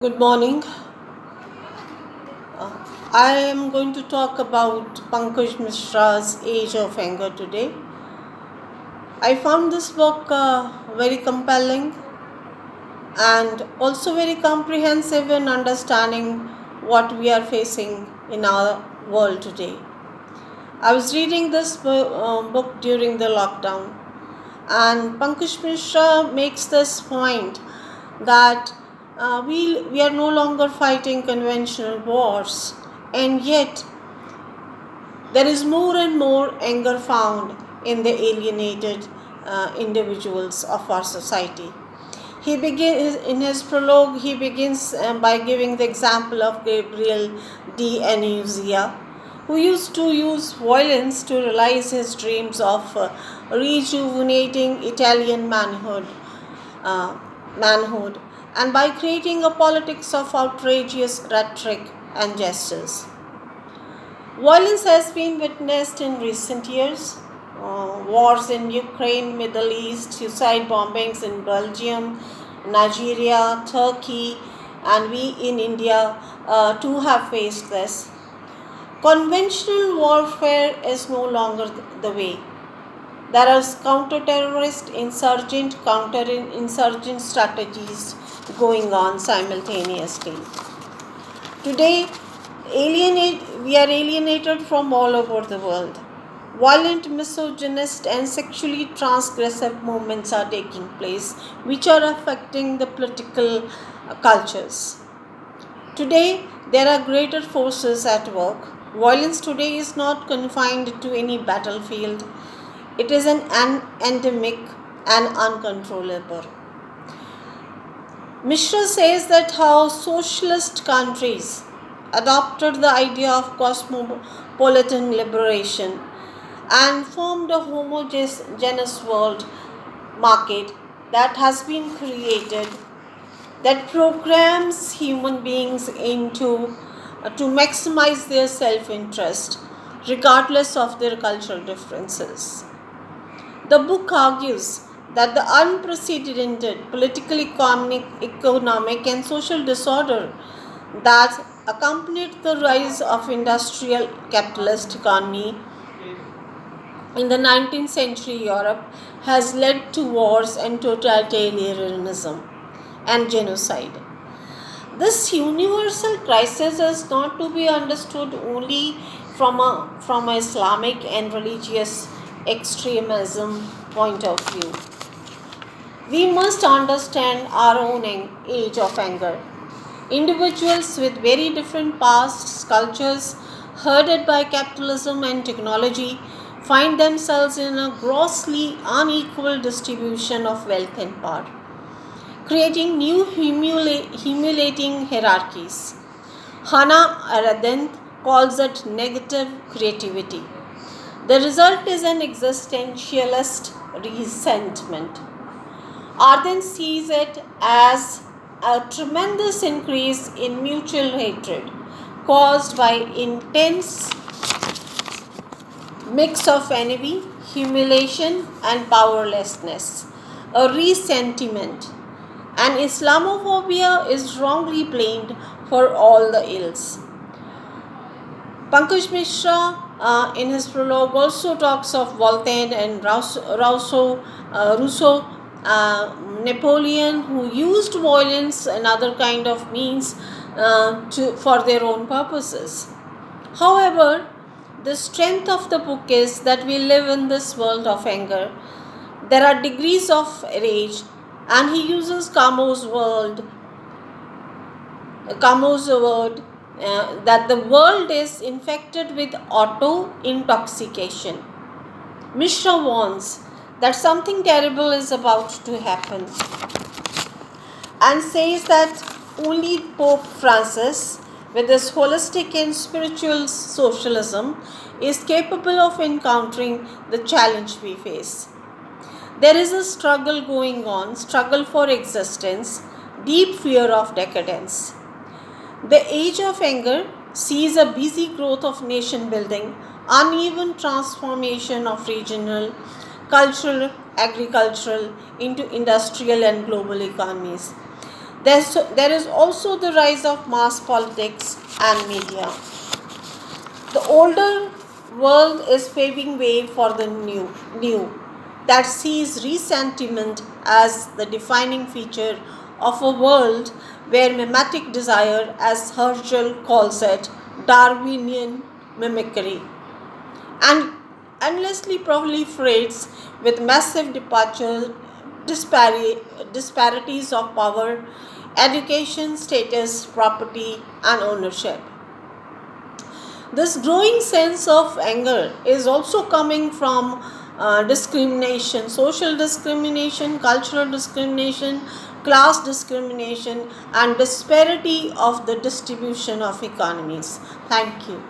Good morning. I am going to talk about Pankaj Mishra's Age of Anger today. I found this book very compelling and also very comprehensive in understanding what we are facing in our world today. I was reading this book during the lockdown, and Pankaj Mishra makes this point that we are no longer fighting conventional wars, and yet there is more and more anger found in the alienated individuals of our society. He begins in his prologue. He begins by giving the example of Gabriel D'Annunzia, who used to use violence to realize his dreams of rejuvenating Italian uh, manhood, and by creating a politics of outrageous rhetoric and gestures. Violence has been witnessed in recent years. Wars in Ukraine, Middle East, suicide bombings in Belgium, Nigeria, Turkey, and we in India too have faced this. Conventional warfare is no longer the way. There are counter-terrorist, counter-insurgent strategies going on simultaneously. Today, we are alienated from all over the world. Violent, misogynist, and sexually transgressive movements are taking place, which are affecting the political cultures. Today, there are greater forces at work. Violence today is not confined to any battlefield, it is an endemic and uncontrollable. Mishra says that how socialist countries adopted the idea of cosmopolitan liberation and formed a homogeneous world market that has been created that programs human beings into to maximize their self-interest regardless of their cultural differences. The book argues that the unprecedented political, economic, and social disorder that accompanied the rise of industrial capitalist economy in the 19th century Europe has led to wars and totalitarianism and genocide. This universal crisis is not to be understood only from a Islamic and religious extremism point of view. We must understand our own age of anger. Individuals with very different pasts, cultures, herded by capitalism and technology, find themselves in a grossly unequal distribution of wealth and power, creating new humiliating hierarchies. Hannah Arendt calls it negative creativity. The result is an existentialist resentment. Arden sees it as a tremendous increase in mutual hatred caused by intense mix of envy, humiliation, and powerlessness, a resentment, and Islamophobia is wrongly blamed for all the ills. Pankaj Mishra, in his prologue, also talks of Voltaire and Rousseau, Napoleon, who used violence and other kind of means for their own purposes. However, the strength of the book is that we live in this world of anger. There are degrees of rage, and he uses Camus' word that the world is infected with auto intoxication. Mishra warns that something terrible is about to happen and says that only Pope Francis, with his holistic and spiritual socialism, is capable of encountering the challenge we face. There is a struggle going on, struggle for existence, deep fear of decadence. The age of anger sees a busy growth of nation building, uneven transformation of regional, cultural, agricultural into industrial and global economies. There is also the rise of mass politics and media. The older world is paving way for the new that sees resentiment as the defining feature of a world where mimetic desire, as Herschel calls it, Darwinian mimicry, and endlessly proliferates with massive disparities of power, education, status, property, and ownership. This growing sense of anger is also coming from discrimination, social discrimination, cultural discrimination, class discrimination, and disparity of the distribution of economies. Thank you.